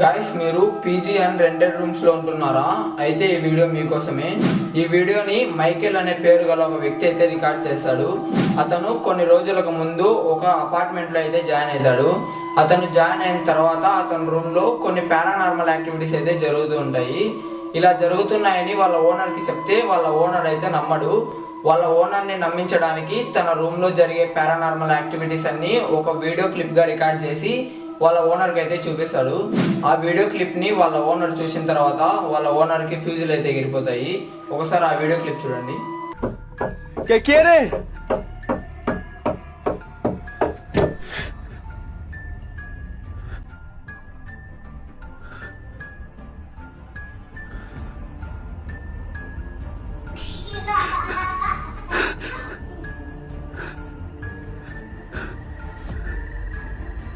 Guys మీరు PG and rented rooms లో ఉంటున్నారా? అయితే ఈ వీడియో మీకోసమే. ఈ వీడియోని మైకేల్ అనే పేరు గల ఒక వ్యక్తి అయితే రికార్డ్ చేశాడు. అతను కొన్ని రోజులకు ముందు ఒక అపార్ట్మెంట్ లో అయితే జాయిన్ అవుతాడు. అతను జాయిన్ అయిన తర్వాత అతని రూమ్ లో కొన్ని పారానార్మల్ యాక్టివిటీస్ అయితే జరుగుతూ ఉంటాయి. ఇలా జరుగుతున్నాయని వాళ్ళ ఓనర్ కి చెప్తే వాళ్ళ ఓనర్ అయితే నమ్మడు. వాళ్ళ ఓనర్ని నమ్మించడానికి తన రూమ్ లో జరిగే పారానార్మల్ యాక్టివిటీస్ అన్ని ఒక వీడియో క్లిప్ గా రికార్డ్ చేసి వాళ్ళ ఓనర్కి అయితే చూపిస్తాడు. ఆ వీడియో క్లిప్ని వాళ్ళ ఓనర్ చూసిన తర్వాత వాళ్ళ ఓనర్కి ఫ్యూజులు అయితే ఎగిరిపోతాయి. ఒకసారి ఆ వీడియో క్లిప్ చూడండి.